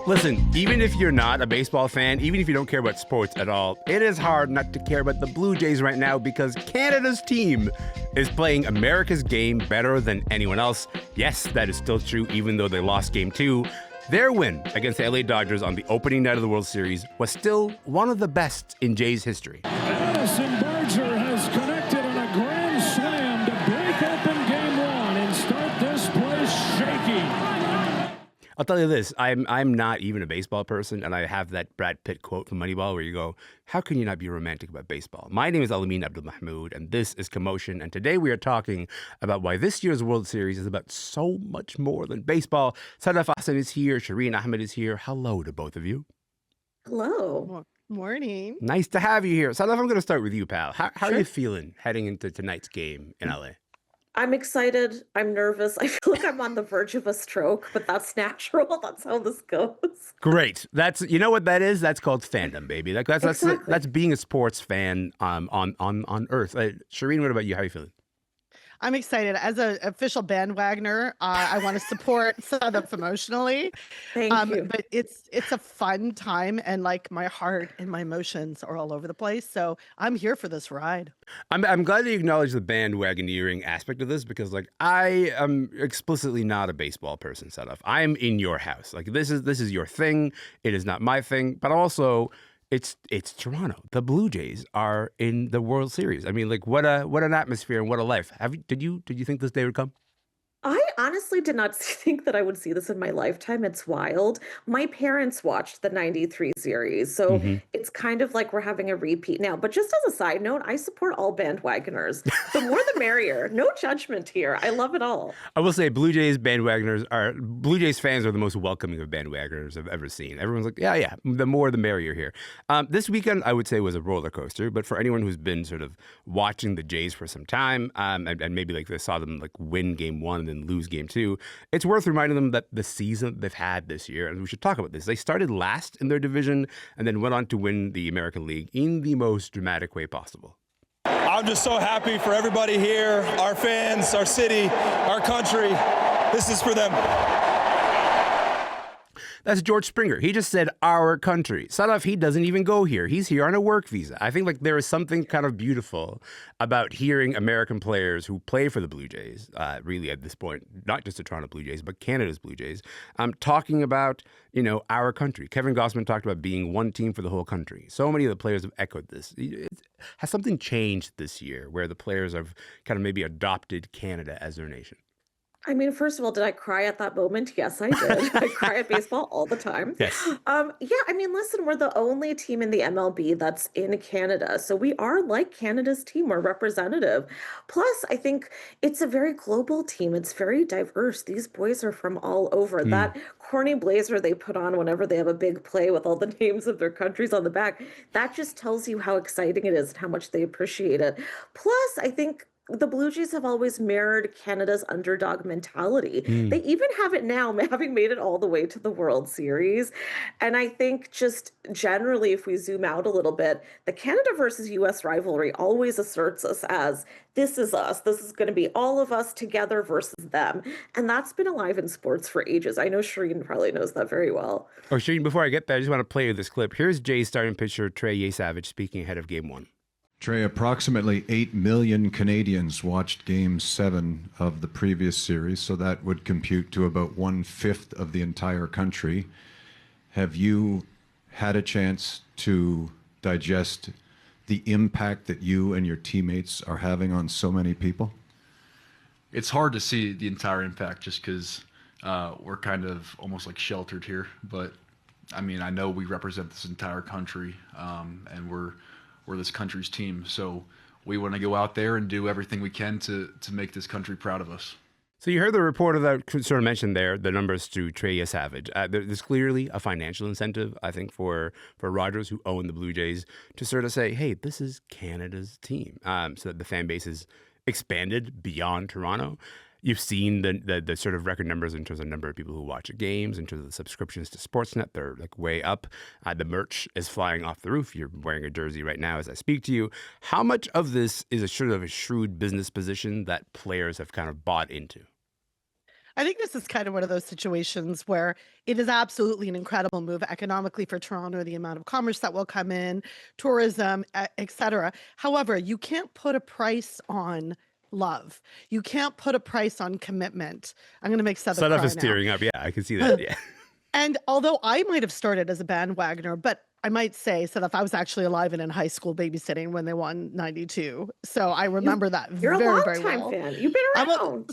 Listen, even if you're not a baseball fan, even if you don't care about sports at all, it is hard not to care about the Blue Jays right now because Canada's team is playing America's game better than anyone else. Yes, that is still true, even though they lost Game 2. Their win against the LA Dodgers on the opening night of the World Series was still one of the best in Jays history. Addison Barger has connected on a grand slam to break open Game 1 and start this place shaking. I'll tell you this, I'm not even a baseball person, and I have that Brad Pitt quote from Moneyball where you go, how can you not be romantic about baseball? My name is Elamin Abdelmahmoud, and this is Commotion, and today we are talking about why this year's World Series is about so much more than baseball. Sadaf Ahsan is here, Shireen Ahmed is here. Hello to both of you. Hello. Morning. Nice to have you here. Sadaf, I'm going to start with you, pal. How Sure. are you feeling heading into tonight's game in LA? I'm excited. I'm nervous. I feel like I'm on the verge of a stroke, but that's natural. That's how this goes. Great. You know what that is? That's called fandom, baby. Exactly. That's being a sports fan on Earth. Shireen, what about you? How are you feeling? I'm excited. As an official bandwagoner, I want to support Sadaf emotionally. Thank you. But it's a fun time, and like my heart and my emotions are all over the place. So I'm here for this ride. I'm glad you acknowledge the bandwagoneering aspect of this because, like, I am explicitly not a baseball person, Sadaf. I am in your house. Like, this is your thing. It is not my thing. But also, it's Toronto. The Blue Jays are in the World Series. I mean, like, what an atmosphere and what a life. Did you think this day would come? I honestly did not think that I would see this in my lifetime. It's wild. My parents watched the 93 series, so Mm-hmm. it's kind of like we're having a repeat now. But just as a side note, I support all bandwagoners. The more the merrier. No judgment here. I love it all. I will say Blue Jays fans are the most welcoming of bandwagoners I've ever seen. Everyone's like, yeah, the more the merrier here. This weekend, I would say, was a roller coaster, but for anyone who's been sort of watching the Jays for some time, and maybe like they saw them like win Game 1 and then lose Game 2, it's worth reminding them that the season they've had this year, and we should talk about this, they started last in their division and then went on to win the American League in the most dramatic way possible. I'm just so happy for everybody here, our fans, our city, our country. This is for them. That's George Springer. He just said our country. Sadaf, he doesn't even go here. He's here on a work visa. I think like there is something kind of beautiful about hearing American players who play for the Blue Jays, really at this point, not just the Toronto Blue Jays, but Canada's Blue Jays, talking about, our country. Kevin Gossman talked about being one team for the whole country. So many of the players have echoed this. Has something changed this year where the players have kind of maybe adopted Canada as their nation? I mean, first of all, did I cry at that moment? Yes, I did. I cry at baseball all the time. Yes. Yeah, I mean, listen, we're the only team in the MLB that's in Canada. So we are like Canada's team. We're representative. Plus, I think it's a very global team. It's very diverse. These boys are from all over. That corny blazer they put on whenever they have a big play with all the names of their countries on the back, that just tells you how exciting it is and how much they appreciate it. Plus, I think the Blue Jays have always mirrored Canada's underdog mentality. They even have it now, having made it all the way to the World Series. And I think just generally, if we zoom out a little bit, the Canada versus US rivalry always asserts us as this is us. This is going to be all of us together versus them. And that's been alive in sports for ages. I know Shireen probably knows that very well. Oh, Shireen, before I get there, I just want to play you this clip. Here's Jays starting pitcher Trey Savage speaking ahead of Game 1. Trey, approximately 8 million Canadians watched Game 7 of the previous series, so that would compute to about 1/5 of the entire country. Have you had a chance to digest the impact that you and your teammates are having on so many people? It's hard to see the entire impact just because we're kind of almost like sheltered here. But, I mean, I know we represent this entire country, and we're this country's team. So we want to go out there and do everything we can to make this country proud of us. So you heard the reporter that sort of mentioned there, the numbers to Trey Savage. There's clearly a financial incentive, I think, for Rogers, who own the Blue Jays, to sort of say, hey, this is Canada's team. So that the fan base is expanded beyond Toronto. You've seen the sort of record numbers in terms of number of people who watch games, in terms of the subscriptions to Sportsnet. They're like way up. The merch is flying off the roof. You're wearing a jersey right now as I speak to you. How much of this is a sort of a shrewd business position that players have kind of bought into? I think this is kind of one of those situations where it is absolutely an incredible move economically for Toronto, the amount of commerce that will come in, tourism, et cetera. However, you can't put a price on love. You can't put a price on commitment. I'm going to make Sadaf Sadaf cry is now. tearing up. Yeah, I can see that. Yeah. And although I might have started as a bandwagoner, but I might say, Sadaf, I was actually alive and in high school babysitting when they won 92. So I remember that You're a very, long very time well. fan. You've been around.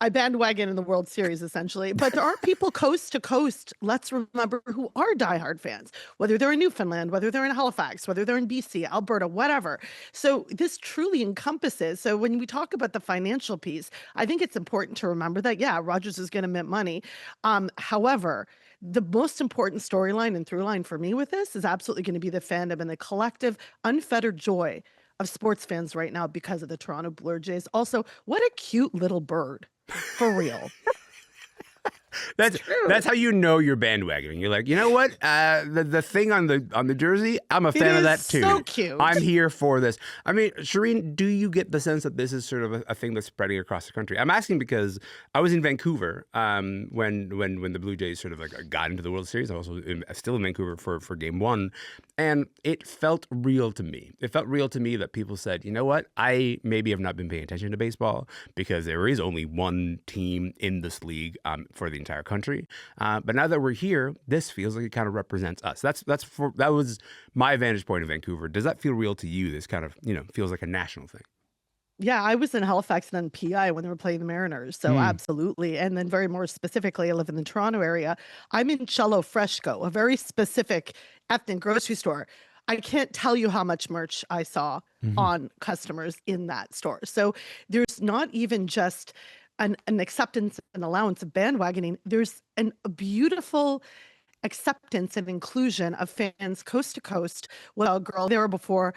I bandwagon in the World Series essentially, but there are people coast to coast. Let's remember who are diehard fans, whether they're in Newfoundland, whether they're in Halifax, whether they're in BC, Alberta, whatever. So this truly encompasses. So when we talk about the financial piece, I think it's important to remember that, yeah, Rogers is going to mint money. However, the most important storyline and through line for me with this is absolutely going to be the fandom and the collective unfettered joy of sports fans right now because of the Toronto Blue Jays. Also, what a cute little bird. For real. That's how you know you're bandwagoning. You're like, you know what? The thing on the jersey, I'm a fan of that too. So cute. I'm here for this. I mean, Shireen, do you get the sense that this is sort of a thing that's spreading across the country? I'm asking because I was in Vancouver when the Blue Jays sort of like got into the World Series. I was also still in Vancouver for Game 1, and it felt real to me. It felt real to me that people said, you know what? I maybe have not been paying attention to baseball because there is only one team in this league for the entire country. But now that we're here, this feels like it kind of represents us. That was my vantage point in Vancouver. Does that feel real to you? This kind of, feels like a national thing. Yeah, I was in Halifax and then PI when they were playing the Mariners. So absolutely. And then very more specifically, I live in the Toronto area. I'm in Cello Fresco, a very specific ethnic grocery store. I can't tell you how much merch I saw on customers in that store. So there's not even just an acceptance and allowance of bandwagoning. There's a beautiful acceptance and inclusion of fans coast to coast. Well, girl, there before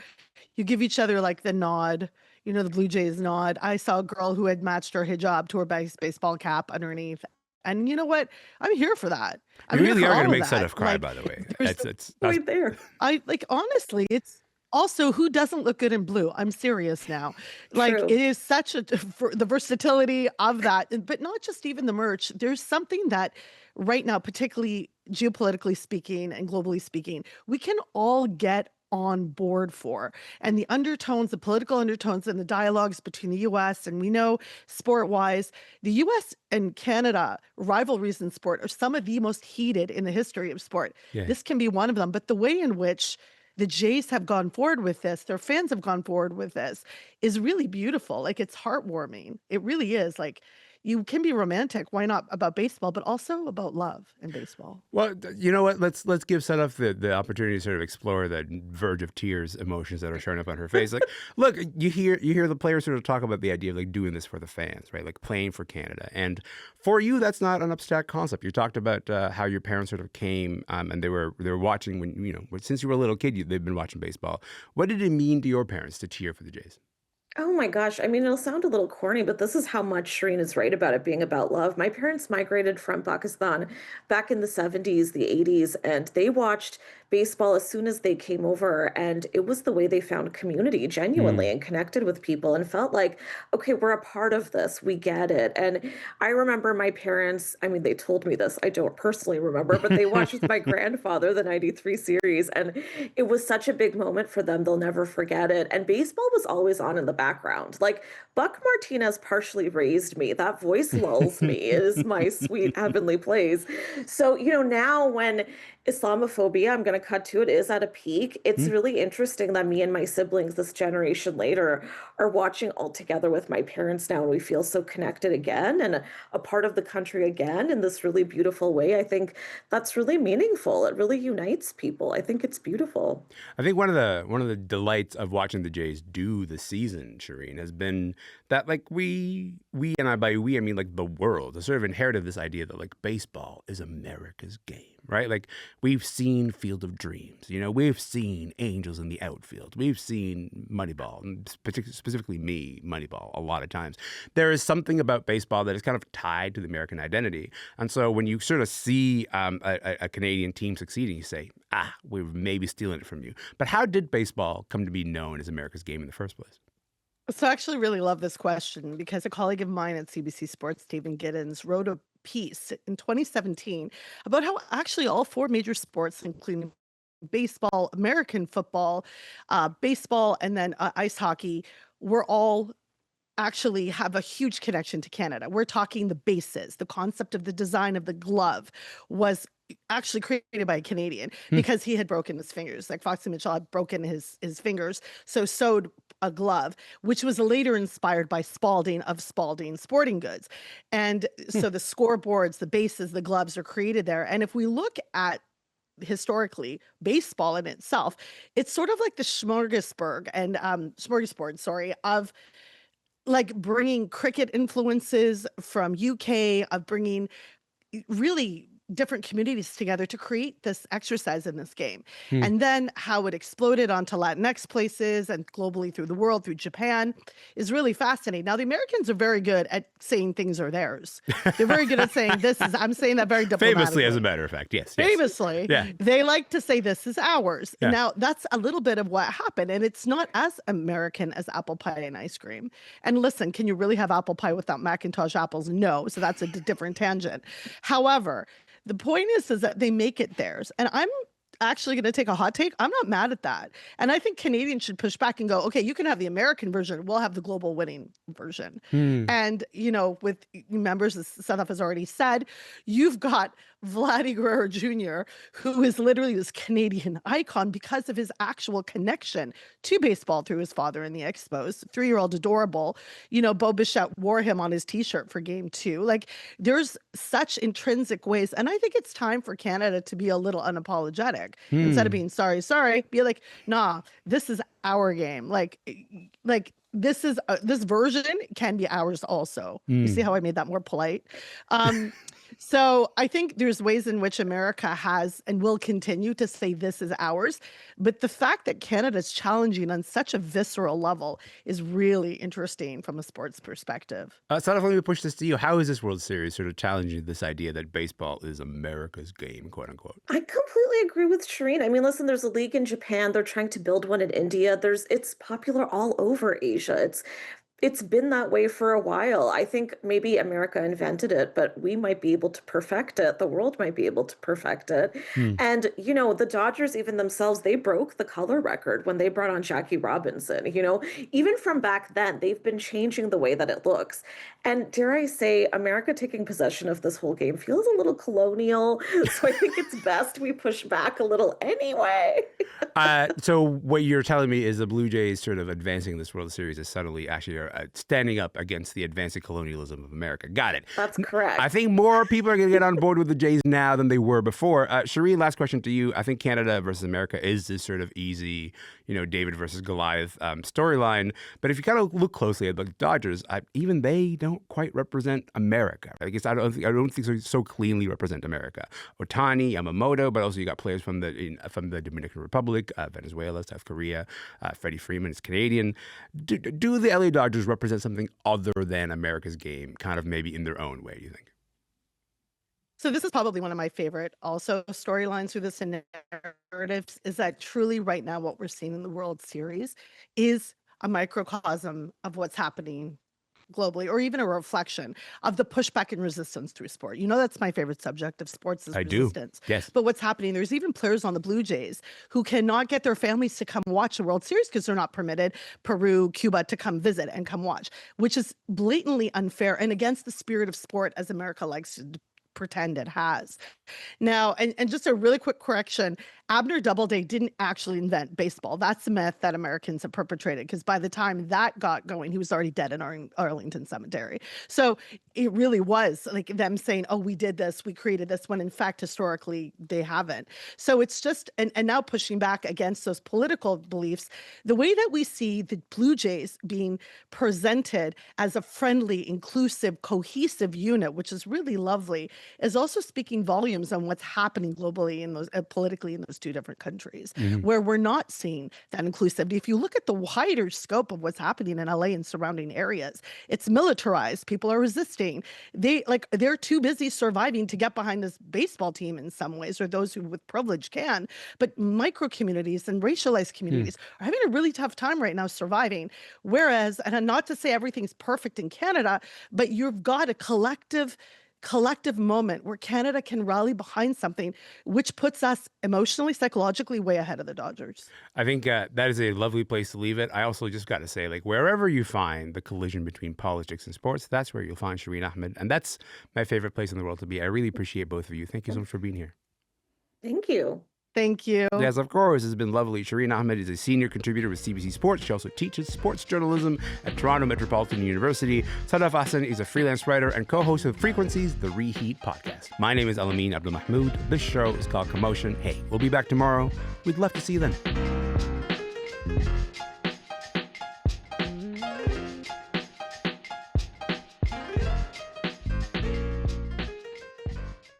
you give each other like the nod, the Blue Jays nod. I saw a girl who had matched her hijab to her baseball cap underneath. And you know what? I'm here for that. You really are going to make Sadaf cry, by the way. That's right there. Honestly, it's also who doesn't look good in blue. I'm serious now. Like True. it is such the versatility of that, but not just even the merch. There's something that right now, particularly geopolitically speaking and globally speaking, we can all get on board for. And the undertones, the political undertones and the dialogues between the US and we know sport-wise, the US and Canada rivalries in sport are some of the most heated in the history of sport. Yeah. This can be one of them, but the way in which the Jays have gone forward with this, their fans have gone forward with this, is really beautiful. Like it's heartwarming. It really is. Like you can be romantic, why not, about baseball, but also about love in baseball. Well, you know what? Let's give Sadaf the opportunity to sort of explore that verge of tears emotions that are showing up on her face. Like, look, you hear the players sort of talk about the idea of like doing this for the fans, right? Like playing for Canada. And for you, that's not an abstract concept. You talked about how your parents sort of came and they were watching when since you were a little kid, they've been watching baseball. What did it mean to your parents to cheer for the Jays? Oh my gosh. I mean, it'll sound a little corny, but this is how much Shireen is right about it being about love. My parents migrated from Pakistan back in the 70s, the 80s, and they watched baseball as soon as they came over. And it was the way they found community genuinely and connected with people and felt like, okay, we're a part of this. We get it. And I remember my parents, I mean, they told me this. I don't personally remember, but they watched with my grandfather the 93 series. And it was such a big moment for them. They'll never forget it. And baseball was always on in the background. Like Buck Martinez partially raised me. That voice lulls me. It is my sweet heavenly plays. So, now when Islamophobia, I'm going to cut to it, is at a peak, it's really interesting that me and my siblings this generation later are watching all together with my parents now, and we feel so connected again and a part of the country again in this really beautiful way. I think that's really meaningful. It really unites people. I think it's beautiful. I think one of the delights of watching the Jays do this season, Shireen, has been that like we and by we I mean like the world has sort of inherited this idea that like baseball is America's game. Right? Like we've seen Field of Dreams, we've seen Angels in the Outfield. We've seen Moneyball, and specifically me, Moneyball, a lot of times. There is something about baseball that is kind of tied to the American identity. And so when you sort of see a Canadian team succeeding, you say, we're maybe stealing it from you. But how did baseball come to be known as America's game in the first place? So I actually really love this question because a colleague of mine at CBC Sports, Stephen Giddens, wrote a piece in 2017 about how actually all four major sports, including baseball, American football, baseball, and then ice hockey, were all actually have a huge connection to Canada. We're talking the bases, the concept of the design of the glove was actually created by a Canadian because he had broken his fingers. Like Foxy Mitchell had broken his fingers, so sewed a glove, which was later inspired by Spalding of Spalding Sporting Goods. And so the scoreboards, the bases, the gloves are created there. And if we look at historically baseball in itself, it's sort of like the smorgasbord, sorry, of like bringing cricket influences from UK, of bringing really different communities together to create this exercise in this game. And then how it exploded onto Latinx places and globally through the world, through Japan, is really fascinating. Now, the Americans are very good at saying things are theirs. They're very good at saying this is, I'm saying that very diplomatically. Famously, as a matter of fact, yes. Famously, Yeah. they like to say this is ours. Yeah. Now, that's a little bit of what happened, and it's not as American as apple pie and ice cream. And listen, can you really have apple pie without Macintosh apples? No, so that's a different tangent. However, the point is that they make it theirs. And I'm actually going to take a hot take. I'm not mad at that. And I think Canadians should push back and go, okay, you can have the American version. We'll have the global winning version. And, you know, with members, as Sadaf has already said, you've got Vladdy Guerrero Jr., who is literally this Canadian icon because of his actual connection to baseball through his father in the Expos. 3-year-old adorable. You know, Bo Bichette wore him on his T-shirt for Game 2. Like, there's such intrinsic ways. And I think it's time for Canada to be a little unapologetic. Instead of being sorry, be like, nah, this is our game. Like this is this version can be ours also. You see how I made that more polite? So I think there's ways in which America has and will continue to say this is ours. But the fact that Canada's challenging on such a visceral level is really interesting from a sports perspective. Sadaf, let me push this to you. How is this World Series sort of challenging this idea that baseball is America's game, quote unquote? I completely agree with Shireen. I mean, listen, there's a league in Japan. They're trying to build one in India. It's popular all over Asia. It's been that way for a while. I think maybe America invented it, but we might be able to perfect it. The world might be able to perfect it. And, you know, the Dodgers, even themselves, they broke the color record when they brought on Jackie Robinson. You know, even from back then, they've been changing the way that it looks. And dare I say, America taking possession of this whole game feels a little colonial. So I think it's best we push back a little anyway. So what you're telling me is the Blue Jays sort of advancing this World Series is subtly actually standing up against the advancing colonialism of America. Got it. That's correct. I think more people are going to get on board with the Jays now than they were before. Shireen, last question to you. I think Canada versus America is this sort of easy, you know, David versus Goliath storyline. But if you kind of look closely at the Dodgers, even they don't quite represent America. I guess I don't think so cleanly represent America. Otani, Yamamoto, but also you got players from the Dominican Republic, Venezuela, South Korea. Freddie Freeman is Canadian. Do the LA Dodgers represent something other than America's game, kind of maybe in their own way, do you think? So this is probably one of my favorite also storylines through this narratives is that truly right now what we're seeing in the World Series is a microcosm of what's happening globally, or even a reflection of the pushback and resistance through sport. You know, that's my favorite subject of sports is resistance. Yes. But what's happening, there's even players on the Blue Jays who cannot get their families to come watch the World Series because they're not permitted, Peru, Cuba, to come visit and come watch, which is blatantly unfair and against the spirit of sport as America likes to pretend it has. Now, and just a really quick correction, Abner Doubleday didn't actually invent baseball. That's the myth that Americans have perpetrated because by the time that got going, he was already dead in Arlington Cemetery. So it really was like them saying, oh, we did this, we created this, when in fact, historically, they haven't. So it's just, and now pushing back against those political beliefs, the way that we see the Blue Jays being presented as a friendly, inclusive, cohesive unit, which is really lovely, is also speaking volumes on what's happening globally in those politically in those two different countries, where we're not seeing that inclusivity. If you look at the wider scope of what's happening in LA and surrounding areas, it's militarized. People are resisting. They're too busy surviving to get behind this baseball team in some ways, or those who with privilege can. But micro communities and racialized communities are having a really tough time right now surviving. Whereas, and not to say everything's perfect in Canada, but you've got a collective moment where Canada can rally behind something, which puts us emotionally, psychologically way ahead of the Dodgers. I think that is a lovely place to leave it. I also just got to say, like, wherever you find the collision between politics and sports, that's where you'll find Shireen Ahmed. And that's my favorite place in the world to be. I really appreciate both of you. Thank you so much for being here. Thank you. Thank you. Yes, of course. It's been lovely. Shireen Ahmed is a senior contributor with CBC Sports. She also teaches sports journalism at Toronto Metropolitan University. Sadaf Ahsan is a freelance writer and co-host of Frequencies, the Reheat podcast. My name is Elamin Abdelmahmoud. This show is called Commotion. Hey, we'll be back tomorrow. We'd love to see you then.